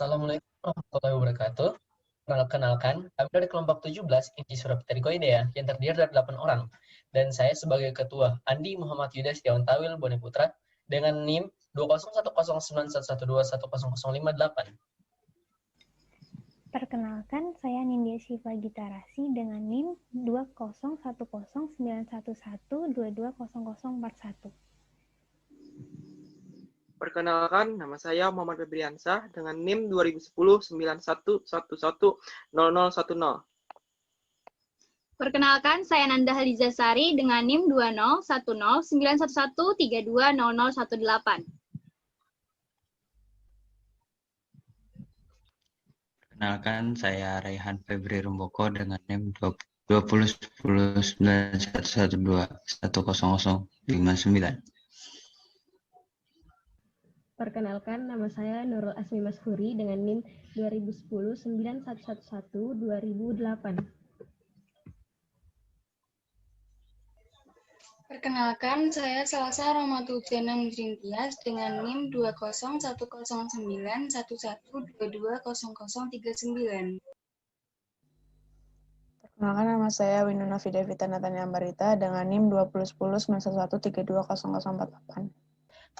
Assalamualaikum warahmatullahi wabarakatuh. Perkenalkan, kami dari kelompok 17 Inti Surabaya yang terdiri dari 8 orang. Dan saya sebagai ketua, Andi Muhammad Yuda Setiawan Tawil Bone Putra, dengan NIM 2010911210058. Perkenalkan, saya Nindya Syifa Gitarasi dengan NIM 2010911220041. Perkenalkan, nama saya Muhammad Febriansah dengan NIM 201091110010. Perkenalkan, saya Nanda Halizasari dengan NIM 2010911320018. Perkenalkan, saya Raihan Febri Rumboko dengan NIM 20109111210059. Perkenalkan, nama saya Nurul Asmi Mashuri dengan NIM 201091112008. Perkenalkan, saya Salsa Romatudjana Mudrintias dengan NIM 2010911220039. Perkenalkan, nama saya Winona Fidavita Natania Ambarita dengan NIM 20109111320048.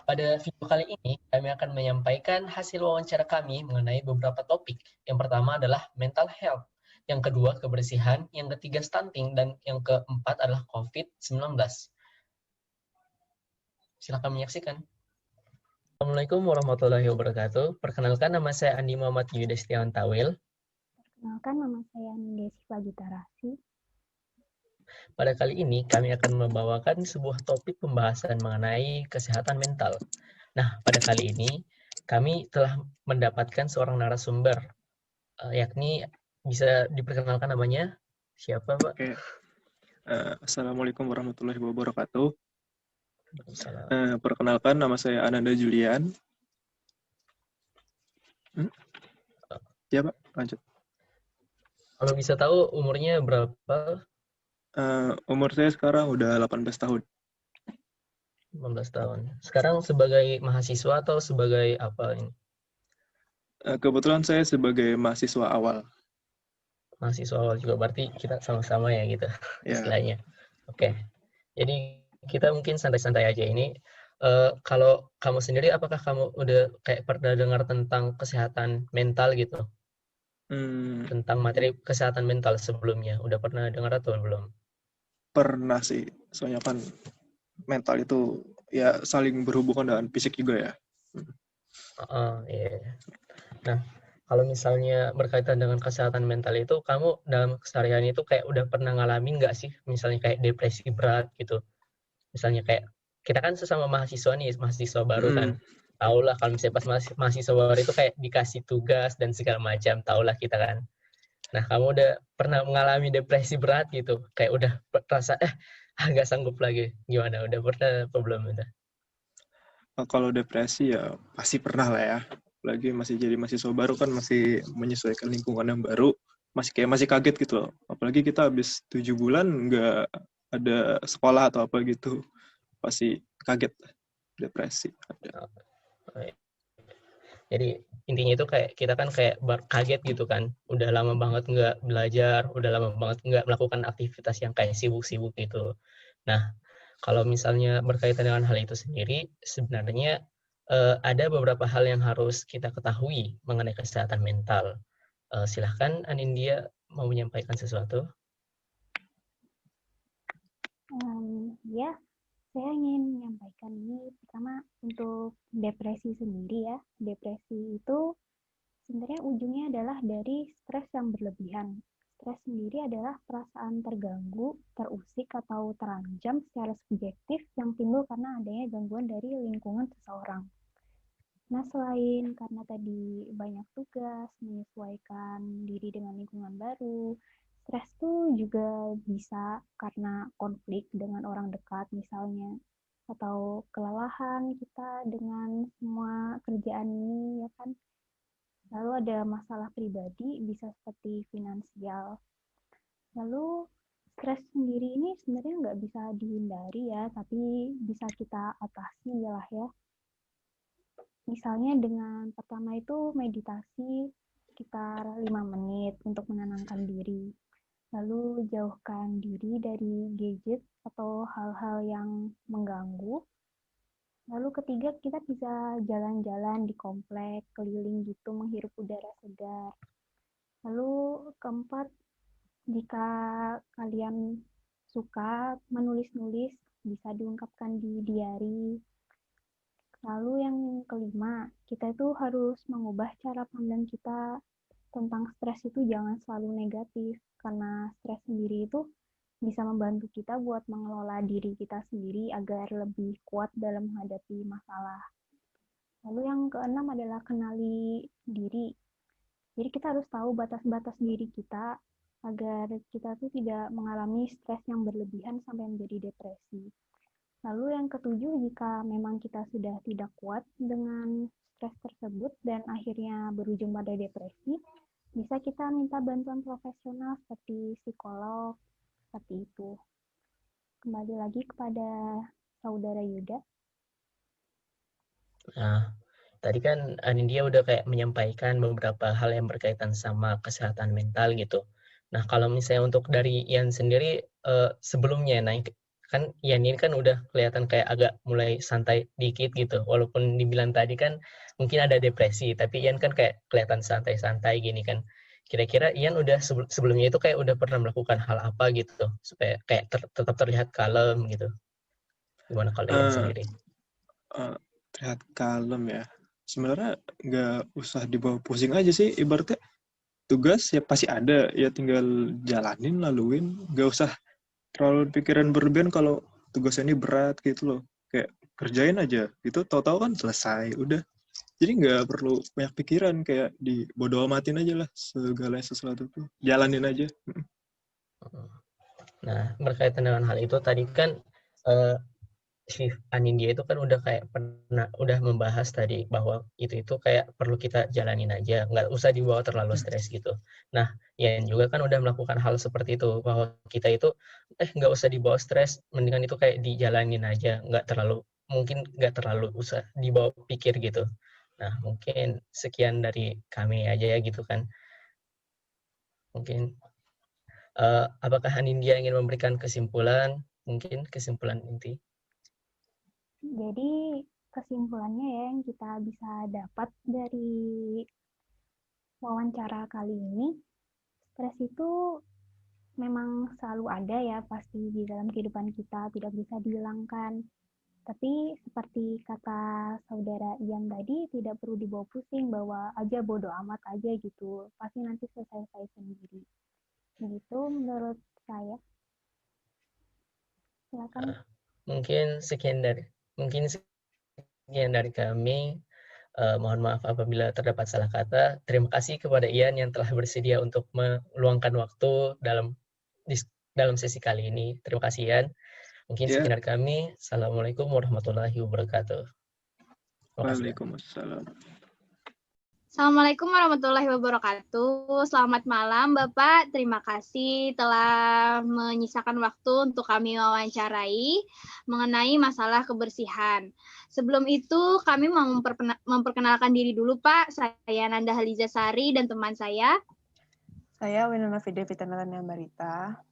Pada video kali ini, kami akan menyampaikan hasil wawancara kami mengenai beberapa topik. Yang pertama adalah mental health, yang kedua kebersihan, yang ketiga stunting, dan yang keempat adalah COVID-19. Silakan menyaksikan. Assalamualaikum warahmatullahi wabarakatuh. Perkenalkan, nama saya Andi Muhammad Yuda Setiawan Tawil. Perkenalkan, nama saya Nindya Syifa Gitarasi. Pada kali ini, kami akan membawakan sebuah topik pembahasan mengenai kesehatan mental. Nah, pada kali ini, kami telah mendapatkan seorang narasumber, yakni bisa diperkenalkan namanya. Siapa, Pak? Oke. Assalamualaikum warahmatullahi wabarakatuh. Perkenalkan, nama saya Ananda Julian. Ya, Pak, lanjut. Kalau bisa tahu umurnya berapa? Umur saya sekarang udah 18 tahun. 18 tahun. Sekarang sebagai mahasiswa atau sebagai apa ini? Kebetulan saya sebagai mahasiswa awal. Mahasiswa awal juga, berarti kita sama-sama ya gitu, istilahnya. Oke. Jadi kita mungkin santai-santai aja ini. Kalau kamu sendiri, apakah kamu udah kayak pernah dengar tentang kesehatan mental gitu? Tentang materi kesehatan mental sebelumnya, udah pernah dengar atau belum? Pernah sih, soalnya kan mental itu ya saling berhubungan dengan fisik juga ya. Iya. Nah, kalau misalnya berkaitan dengan kesehatan mental itu, kamu dalam keseharian itu kayak udah pernah ngalamin nggak sih? Misalnya kayak depresi berat gitu. Misalnya kayak, kita kan sesama mahasiswa nih, mahasiswa baru kan. Tahulah kalau misalnya pas mahasiswa baru itu kayak dikasih tugas dan segala macam, tahulah kita kan. Nah, kamu udah pernah mengalami depresi berat gitu? Kayak udah rasa, nggak sanggup lagi. Gimana? Udah pernah apa belum? Udah? Kalau depresi ya pasti pernah lah ya. Lagi masih jadi mahasiswa baru kan, masih menyesuaikan lingkungan yang baru. Masih kaget gitu loh. Apalagi kita habis 7 bulan nggak ada sekolah atau apa gitu. Pasti kaget, depresi. Jadi intinya itu kayak kita kan kayak kaget gitu kan. Udah lama banget nggak belajar, udah lama banget nggak melakukan aktivitas yang kayak sibuk-sibuk gitu. Nah, kalau misalnya berkaitan dengan hal itu sendiri, sebenarnya ada beberapa hal yang harus kita ketahui mengenai kesehatan mental. Silahkan Anindya mau menyampaikan sesuatu. Ya, saya ingin menyampaikan ini pertama untuk depresi sendiri ya. Depresi itu sebenarnya ujungnya adalah dari stres yang berlebihan. Stres sendiri adalah perasaan terganggu, terusik, atau terancam secara subjektif yang timbul karena adanya gangguan dari lingkungan seseorang. Nah, selain karena tadi banyak tugas, menyesuaikan diri dengan lingkungan baru, stres tuh juga bisa karena konflik dengan orang dekat misalnya, atau kelelahan kita dengan semua kerjaan ini, ya kan. Lalu ada masalah pribadi, bisa seperti finansial. Lalu stres sendiri ini sebenarnya nggak bisa dihindari ya, tapi bisa kita atasi lah ya. Misalnya dengan pertama itu meditasi sekitar 5 menit untuk menenangkan diri. Lalu jauhkan diri dari gadget atau hal-hal yang mengganggu. Lalu ketiga, kita bisa jalan-jalan di komplek, keliling gitu, menghirup udara segar. Lalu keempat, jika kalian suka menulis-nulis, bisa diungkapkan di diary. Lalu yang kelima, kita itu harus mengubah cara pandang kita tentang stres itu jangan selalu negatif, karena stres sendiri itu bisa membantu kita buat mengelola diri kita sendiri agar lebih kuat dalam menghadapi masalah. Lalu yang keenam adalah kenali diri. Jadi kita harus tahu batas-batas diri kita agar kita tuh tidak mengalami stres yang berlebihan sampai menjadi depresi. Lalu yang ketujuh, jika memang kita sudah tidak kuat dengan stres tersebut dan akhirnya berujung pada depresi, bisa kita minta bantuan profesional seperti psikolog, seperti itu. Kembali lagi kepada Saudara Yuda. Nah, tadi kan Anindya udah kayak menyampaikan beberapa hal yang berkaitan sama kesehatan mental gitu. Nah, kalau misalnya untuk dari Ian sendiri, sebelumnya, nah kan Ian ini kan udah kelihatan kayak agak mulai santai dikit gitu. Walaupun dibilang tadi kan mungkin ada depresi, tapi Ian kan kayak kelihatan santai-santai gini kan. Kira-kira Ian udah sebelumnya itu kayak udah pernah melakukan hal apa gitu supaya kayak tetap terlihat kalem gitu. Gimana kalau Ian sendiri? Terlihat kalem ya. Sebenarnya nggak usah dibawa pusing aja sih. Ibaratnya tugas ya pasti ada, ya tinggal jalanin, laluin. Nggak usah terlalu pikiran berlebihan kalau tugasnya ini berat gitu loh. Kayak kerjain aja, gitu tahu-tahu kan selesai, udah. Jadi nggak perlu banyak pikiran, kayak dibodo amatin aja lah segala sesuatu tuh. Jalanin aja. Nah, berkaitan dengan hal itu tadi kan si Anindya itu kan udah kayak udah membahas tadi bahwa itu kayak perlu kita jalanin aja, nggak usah dibawa terlalu stres gitu. Nah, Ian juga kan udah melakukan hal seperti itu, bahwa kita itu nggak usah dibawa stres, mendingan itu kayak dijalanin aja, mungkin nggak terlalu usah dibawa pikir gitu. Nah, mungkin sekian dari kami aja ya gitu kan. Mungkin apakah Anindya ingin memberikan kesimpulan, mungkin kesimpulan inti? Jadi kesimpulannya ya yang kita bisa dapat dari wawancara kali ini, stres itu memang selalu ada ya pasti di dalam kehidupan kita, tidak bisa dihilangkan. Tapi seperti kata saudara Ian tadi, tidak perlu dibawa pusing bahwa aja bodo amat aja gitu, pasti nanti selesai sendiri. Begitu menurut saya. Silakan. Mungkin sekian dari kami. Mohon maaf apabila terdapat salah kata. Terima kasih kepada Ian yang telah bersedia untuk meluangkan waktu dalam sesi kali ini. Terima kasih Ian. Mungkin sekian dari kami. Assalamualaikum warahmatullahi wabarakatuh. Waalaikumsalam. Assalamualaikum warahmatullahi wabarakatuh. Selamat malam Bapak. Terima kasih telah menyisakan waktu untuk kami wawancarai mengenai masalah kebersihan. Sebelum itu kami mau memperkenalkan diri dulu Pak. Saya Nanda Haliza Sari dan teman saya. Saya Winona Fidevita Natania Ambarita.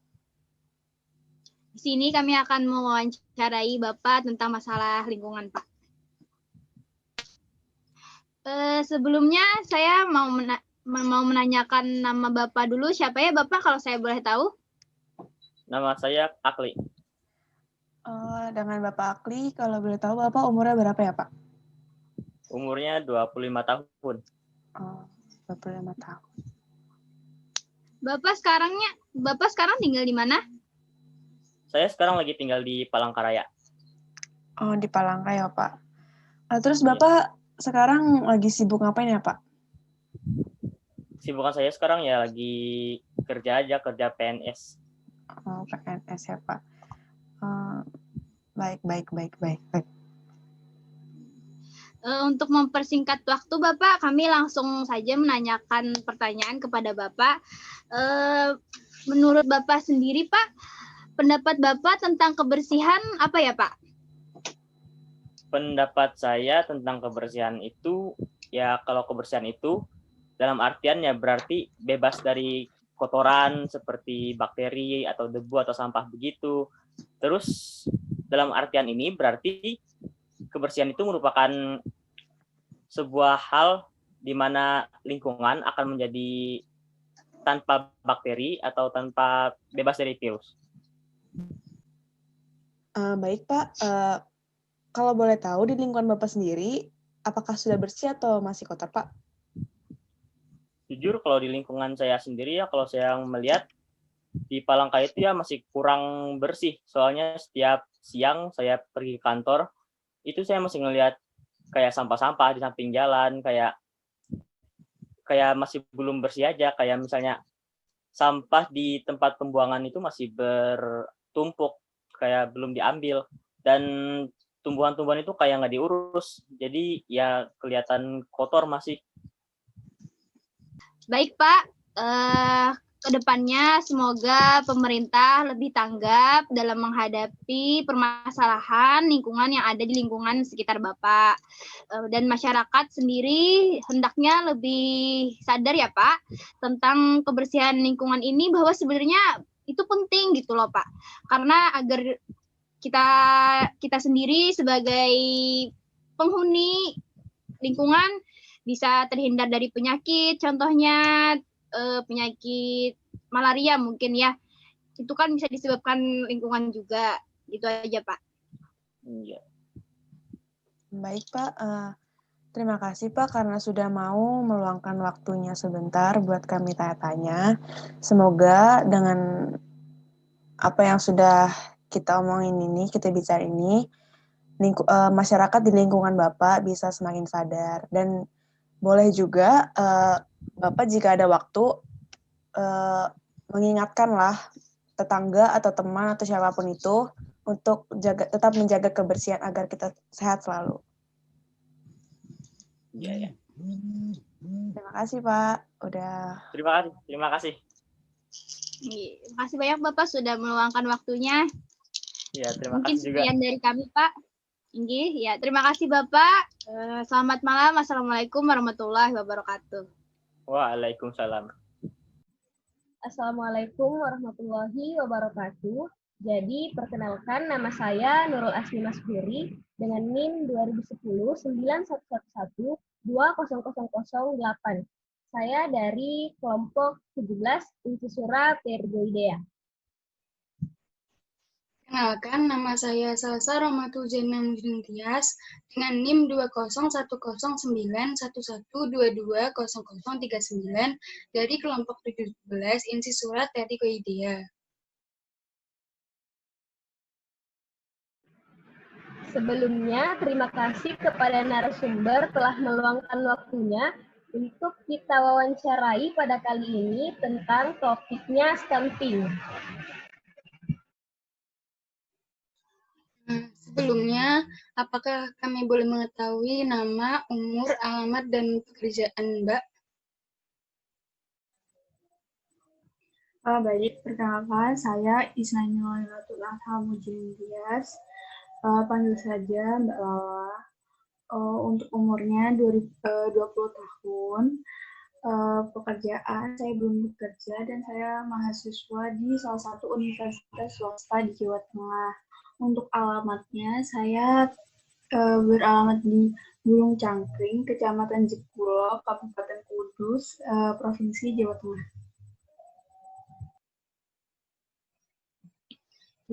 Di sini kami akan mewawancarai Bapak tentang masalah lingkungan Pak. Sebelumnya saya mau menanyakan nama Bapak dulu. Siapa ya Bapak kalau saya boleh tahu? Nama saya Akli. Dengan Bapak Akli, kalau boleh tahu Bapak umurnya berapa ya Pak? Umurnya 25 tahun. 25 tahun. Bapak sekarang tinggal di mana? Saya sekarang lagi tinggal di Palangkaraya. Oh, di Palangkaraya Pak. Terus Bapak sekarang lagi sibuk ngapain ya, Pak? Sibukan saya sekarang ya lagi kerja PNS. Oh, PNS ya, Pak. Baik. Untuk mempersingkat waktu, Bapak, kami langsung saja menanyakan pertanyaan kepada Bapak. Menurut Bapak sendiri, Pak, pendapat Bapak tentang kebersihan apa ya, Pak? pendapat saya tentang kebersihan itu, ya kalau kebersihan itu dalam artian ya berarti bebas dari kotoran seperti bakteri atau debu atau sampah begitu. Terus dalam artian ini berarti kebersihan itu merupakan sebuah hal di mana lingkungan akan menjadi tanpa bakteri atau tanpa bebas dari virus. Baik, Pak. Kalau boleh tahu, di lingkungan Bapak sendiri, apakah sudah bersih atau masih kotor, Pak? Jujur kalau di lingkungan saya sendiri ya, kalau saya melihat di Palangka itu ya masih kurang bersih. Soalnya setiap siang saya pergi ke kantor, itu saya masih ngelihat kayak sampah-sampah di samping jalan, kayak masih belum bersih aja. Kayak misalnya sampah di tempat pembuangan itu masih bertumpuk, kayak belum diambil. Dan tumbuhan-tumbuhan itu kayak nggak diurus. Jadi ya kelihatan kotor masih. Baik Pak, kedepannya semoga pemerintah lebih tanggap dalam menghadapi permasalahan lingkungan yang ada di lingkungan sekitar Bapak. Dan masyarakat sendiri hendaknya lebih sadar ya Pak tentang kebersihan lingkungan ini, bahwa sebenarnya itu penting gitu loh Pak. Karena agar kita sendiri sebagai penghuni lingkungan bisa terhindar dari penyakit, contohnya penyakit malaria mungkin ya, itu kan bisa disebabkan lingkungan juga. Gitu aja Pak. Iya. Baik Pak, terima kasih Pak karena sudah mau meluangkan waktunya sebentar buat kami tanya-tanya. Semoga dengan apa yang sudah kita omongin ini, kita bicara ini, masyarakat di lingkungan Bapak bisa semakin sadar. Dan boleh juga Bapak jika ada waktu mengingatkanlah tetangga atau teman atau siapapun itu untuk tetap menjaga kebersihan agar kita sehat selalu. Iya ya. Terima kasih Pak, udah. Terima kasih. Terima kasih banyak Bapak sudah meluangkan waktunya. Ya, terima Mungkin kasih juga. sekian dari kami Pak. Ya, terima kasih Bapak. Selamat malam. Assalamualaikum warahmatullahi wabarakatuh. Waalaikumsalam. Assalamualaikum warahmatullahi wabarakatuh. Jadi, perkenalkan nama saya Nurul Asmi Masfuri dengan NIM 2010-9111-20008. Saya dari kelompok 17 Intisura Tergoidea. Kenalkan, nama saya Salsa Romatul Jenang Tias dengan NIM 2010111220039 dari kelompok 17 Intisura Tergoidea. Sebelumnya, terima kasih kepada narasumber telah meluangkan waktunya untuk kita wawancarai pada kali ini tentang topiknya stunting. Sebelumnya, apakah kami boleh mengetahui nama, umur, alamat, dan pekerjaan Mbak? Baik, perkenalkan saya Isnainul Lailatul Adha Mujin Tias. Panggil saja Mbak Lala. Untuk umurnya 20 tahun. Pekerjaan saya belum bekerja dan saya mahasiswa di salah satu universitas swasta di Jawa Tengah. Untuk alamatnya saya beralamat di Gunung Cangkring, Kecamatan Jekulo, Kabupaten Kudus, Provinsi Jawa Tengah.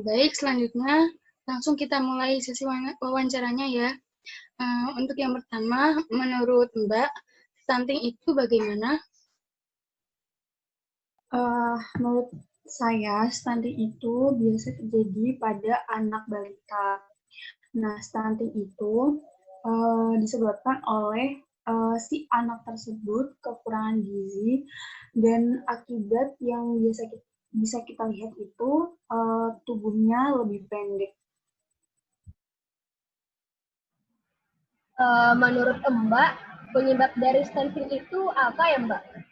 Baik, selanjutnya langsung kita mulai sesi wawancaranya ya. Untuk yang pertama, menurut Mbak, stunting itu bagaimana? Menurut saya, stunting itu biasa terjadi pada anak balita. Nah, stunting itu disebabkan oleh si anak tersebut kekurangan gizi, dan akibat yang bisa kita lihat itu tubuhnya lebih pendek. Menurut Mbak, penyebab dari stunting itu apa ya Mbak?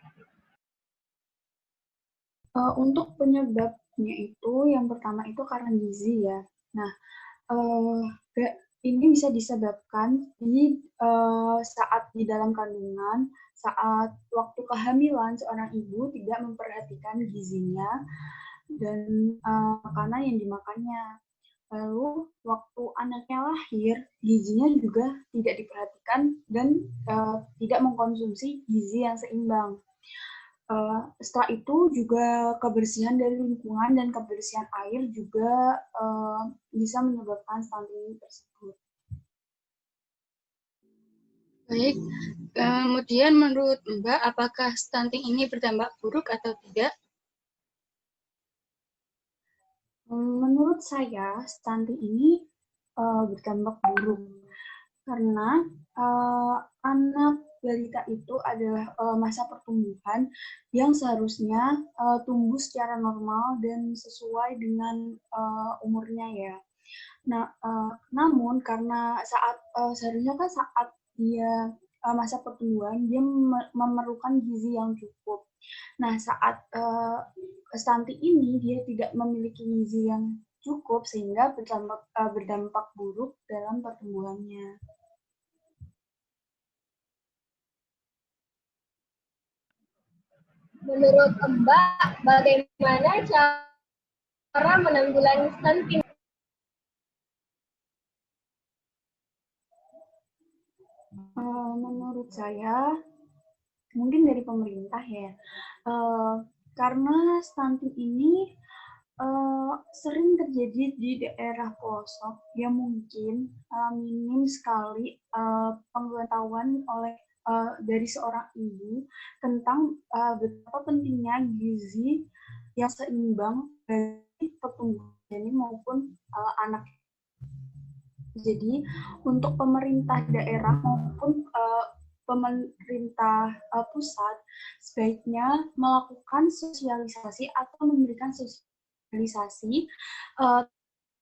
Untuk penyebabnya itu yang pertama itu karena gizi ya. Nah, ini bisa disebabkan saat di dalam kandungan, saat waktu kehamilan seorang ibu tidak memperhatikan gizinya dan makanan yang dimakannya. Lalu waktu anaknya lahir, gizinya juga tidak diperhatikan dan tidak mengkonsumsi gizi yang seimbang. Setelah itu juga kebersihan dari lingkungan dan kebersihan air juga bisa menyebabkan stunting tersebut. Baik, kemudian menurut Mbak, apakah stunting ini berdampak buruk atau tidak? Menurut saya, stunting ini berdampak buruk karena anak balita itu adalah masa pertumbuhan yang seharusnya tumbuh secara normal dan sesuai dengan umurnya ya. Nah, namun karena seharusnya kan saat dia masa pertumbuhan dia memerlukan gizi yang cukup. Nah, saat stunting ini dia tidak memiliki gizi yang cukup sehingga berdampak buruk dalam pertumbuhannya. Menurut Mbak, bagaimana cara menanggulangi stunting? Menurut saya, mungkin dari pemerintah ya, karena stunting ini sering terjadi di daerah pelosok yang mungkin minim sekali pengetahuan dari seorang ibu tentang betapa pentingnya gizi yang seimbang dari pertumbuhan janin maupun anak. Jadi untuk pemerintah daerah maupun pemerintah pusat sebaiknya melakukan sosialisasi atau memberikan sosialisasi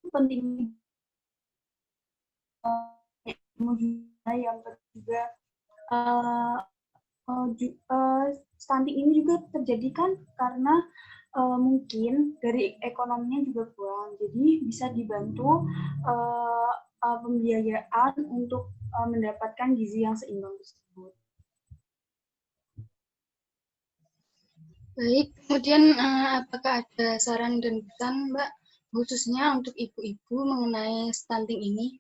penting yang juga stunting ini juga terjadi kan karena mungkin dari ekonominya juga kurang, jadi bisa dibantu pembiayaan untuk mendapatkan gizi yang seimbang tersebut. Baik, kemudian apakah ada saran dan pesan, Mbak, khususnya untuk ibu-ibu mengenai stunting ini?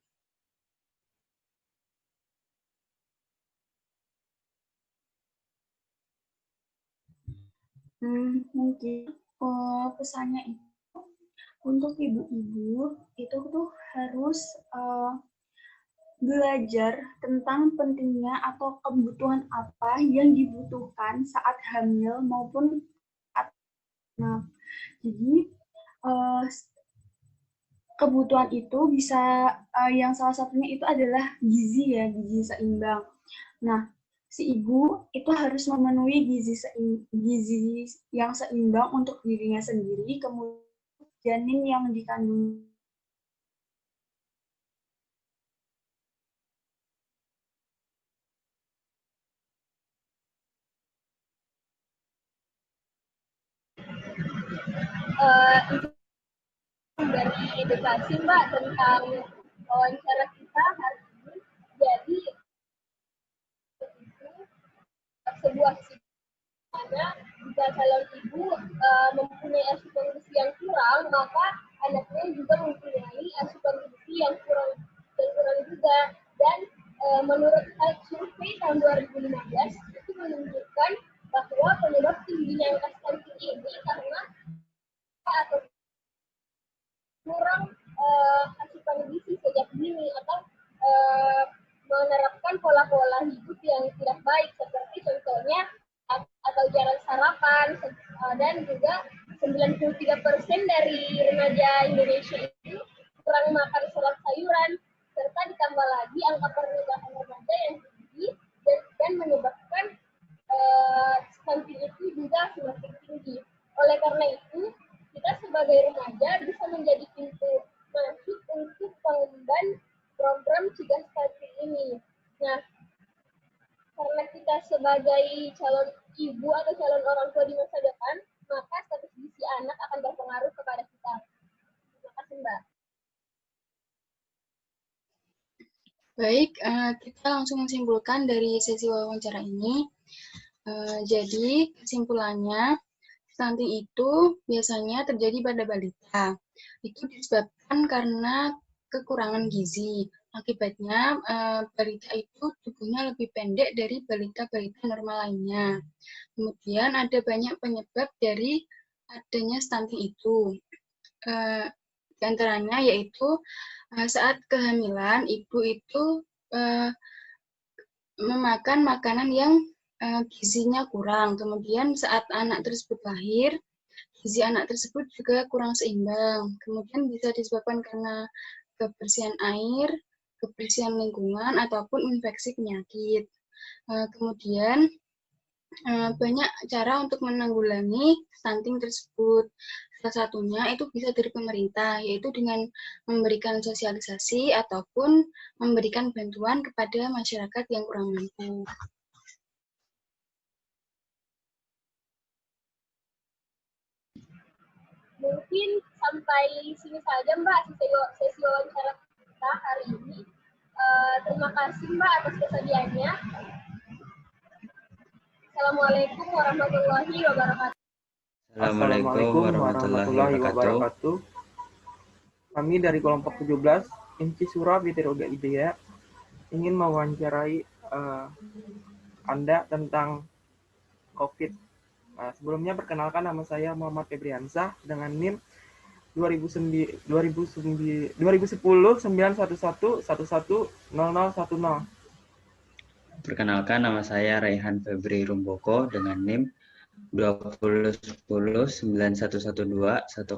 Mungkin pesannya itu untuk ibu-ibu itu tuh harus belajar tentang pentingnya atau kebutuhan apa yang dibutuhkan saat hamil maupun saat anak. Jadi kebutuhan itu bisa yang salah satunya itu adalah gizi ya, gizi seimbang. Nah, si ibu itu harus memenuhi gizi yang seimbang untuk dirinya sendiri, kemudian janin yang dikandung. Dari edukasi Mbak tentang wawancara kita hari ini, jadi sebuah mana jika calon ibu mempunyai asupan gizi yang kurang, maka anaknya juga mempunyai asupan gizi yang kurang juga. Dan menurut survei tahun 2015 itu menunjukkan bahwa penyebab tingginya angka stunting ini karena atau kurang asupan gizi sejak dini atau menerapkan pola-pola hidup yang tidak baik seperti contohnya atau jarang sarapan dan juga 93% dari remaja Indonesia itu kurang makan serat sayuran serta ditambah lagi angka pernikahan remaja yang tinggi dan menyebabkan stunting itu juga semakin tinggi. Oleh karena itu kita sebagai remaja bisa menjadi pintu masuk untuk pengemban program cegah stunting ini. Nah, karena kita sebagai calon ibu atau calon orang tua di masa depan, maka status gizi anak akan berpengaruh kepada kita. Terima kasih, Mbak. Baik, kita langsung menyimpulkan dari sesi wawancara ini. Jadi, kesimpulannya, stunting itu biasanya terjadi pada balita. Itu disebabkan karena kekurangan gizi. Akibatnya, balita itu tubuhnya lebih pendek dari balita-balita normal lainnya. Kemudian ada banyak penyebab dari adanya stunting itu. Di antaranya yaitu saat kehamilan, ibu itu memakan makanan yang gizinya kurang. Kemudian saat anak tersebut lahir, gizi anak tersebut juga kurang seimbang. Kemudian bisa disebabkan karena kebersihan air, kebersihan lingkungan, ataupun infeksi penyakit. Kemudian banyak cara untuk menanggulangi stunting tersebut. Salah satunya itu bisa dari pemerintah, yaitu dengan memberikan sosialisasi ataupun memberikan bantuan kepada masyarakat yang kurang mampu. Mungkin sampai sini saja Mbak sesi wawancara kita hari ini. Terima kasih Mbak atas kesediaannya. Assalamualaikum warahmatullahi wabarakatuh. Assalamualaikum warahmatullahi wabarakatuh. Kami dari kelompok 17, Inci Sura Bitiroga Idea, ingin mewawancarai Anda tentang COVID. Sebelumnya perkenalkan, nama saya Muhammad Febriansah dengan NIM 2010 911 11 0010. Perkenalkan, nama saya Raihan Febri Rumboko dengan NIM 2010 9112 10059.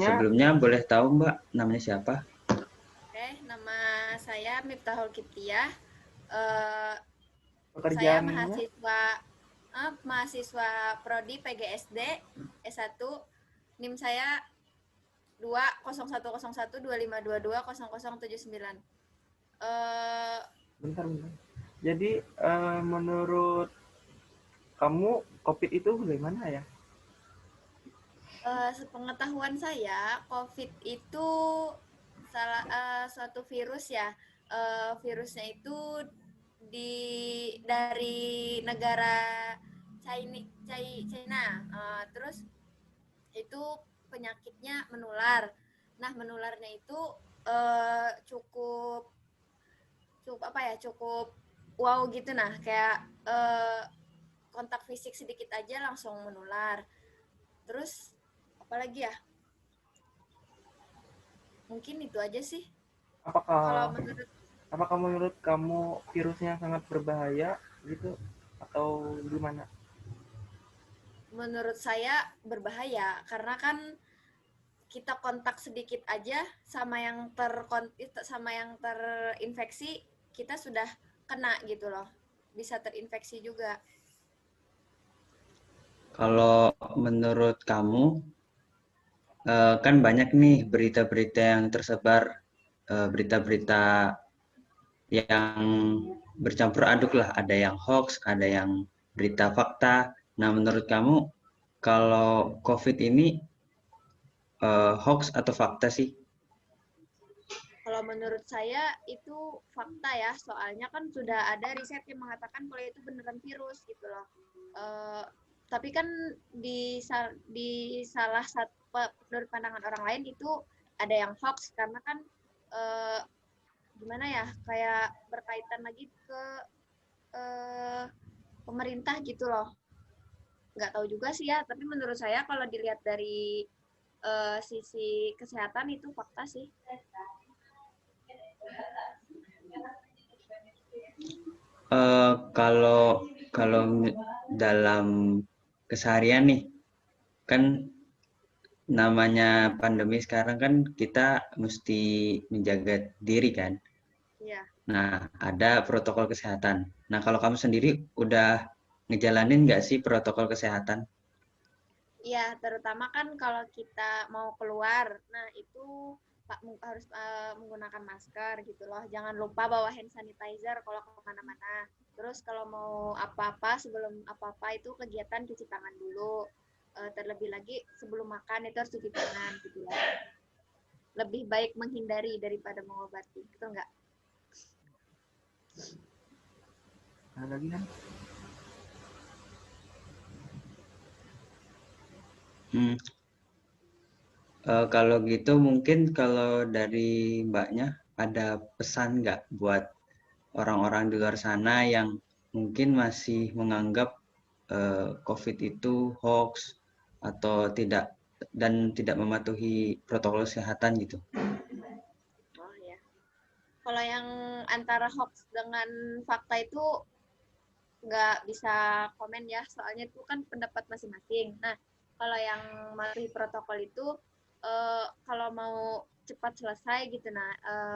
Sebelumnya boleh tahu Mbak namanya siapa? Oke, nama saya Miftahul Kiptiah. Saya Pekerjaannya? mahasiswa Prodi PGSD S1. NIM saya 2010125220079. Bentar. Jadi menurut kamu COVID itu bagaimana ya? Sepengetahuan saya, COVID itu suatu virus ya. Virusnya itu dari negara China. Terus itu penyakitnya menular. Nah, menularnya itu cukup wow gitu, nah kayak kontak fisik sedikit aja langsung menular. Terus apalagi ya, mungkin itu aja sih. Apakah menurut kamu virusnya sangat berbahaya gitu atau gimana? Menurut saya berbahaya karena kan kita kontak sedikit aja sama yang terinfeksi, kita sudah kena gitu loh, bisa terinfeksi juga. Kalau menurut kamu, kan banyak nih berita-berita yang tersebar, berita-berita yang bercampur aduk lah, ada yang hoax, ada yang berita fakta. Nah, menurut kamu, kalau COVID ini hoax atau fakta sih? Kalau menurut saya itu fakta ya, soalnya kan sudah ada riset yang mengatakan kalau itu beneran virus gitu loh. Tapi kan di salah satu menurut pandangan orang lain itu ada yang hoax karena kan gimana ya, kayak berkaitan lagi ke pemerintah gitu loh. Nggak tahu juga sih ya, tapi menurut saya kalau dilihat dari sisi kesehatan itu fakta sih. Kalau dalam keseharian nih, kan namanya pandemi sekarang kan kita mesti menjaga diri kan. Iya. Nah, ada protokol kesehatan. Nah, kalau kamu sendiri udah ngejalanin nggak sih protokol kesehatan? Iya, terutama kan kalau kita mau keluar, nah itu harus menggunakan masker gitu loh. Jangan lupa bawa hand sanitizer kalau kemana-mana. Terus kalau mau apa-apa, sebelum apa-apa itu kegiatan cuci tangan dulu. Terlebih lagi sebelum makan itu harus cuci tangan gitu ya. lebih baik menghindari daripada mengobati, betul nggak? Ada lagi kan? Kalau gitu mungkin kalau dari Mbaknya ada pesan nggak buat orang-orang di luar sana yang mungkin masih menganggap COVID itu hoax atau tidak dan tidak mematuhi protokol kesehatan gitu? Oh ya. Kalau yang antara hoax dengan fakta itu nggak bisa komen ya, soalnya itu kan pendapat masing-masing. Nah, kalau yang mematuhi protokol itu kalau mau cepat selesai gitu,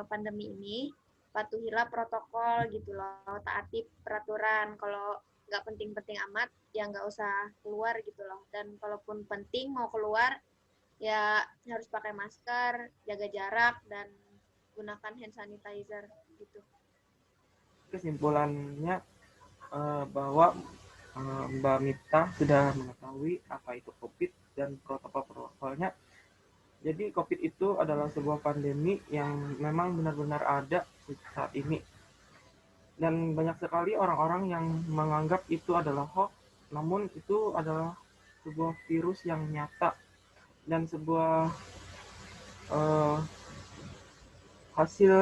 pandemi ini, patuhilah protokol gitu loh, taati peraturan. Kalau nggak penting-penting amat, ya nggak usah keluar gitu loh. Dan kalaupun penting mau keluar, ya harus pakai masker, jaga jarak, dan gunakan hand sanitizer gitu. Kesimpulannya bahwa Mbak Mita sudah mengetahui apa itu COVID dan protokol-protokolnya. Jadi COVID itu adalah sebuah pandemi yang memang benar-benar ada saat ini. Dan banyak sekali orang-orang yang menganggap itu adalah hoax, namun itu adalah sebuah virus yang nyata dan sebuah hasil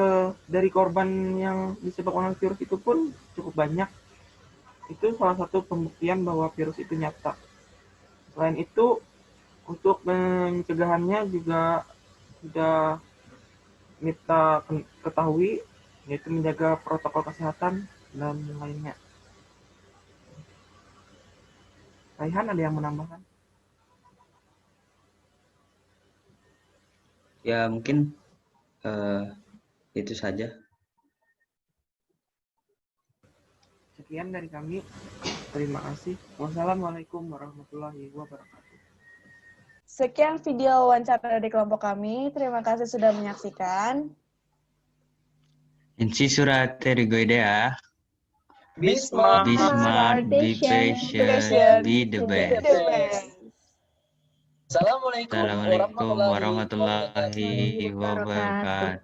dari korban yang disebabkan oleh virus itu pun cukup banyak. Itu salah satu pembuktian bahwa virus itu nyata. Selain itu, untuk pencegahannya juga sudah Mita ketahui, yaitu menjaga protokol kesehatan dan lainnya. Raihan ada yang menambahkan? Ya mungkin itu saja. Sekian dari kami. Terima kasih. Wassalamualaikum warahmatullahi wabarakatuh. Sekian video wawancara dari kelompok kami. Terima kasih sudah menyaksikan. Inci surat Rigoidea. Be smart, Be smart, be patient, be the best. Assalamualaikum Assalamualaikum warahmatullahi wabarakatuh.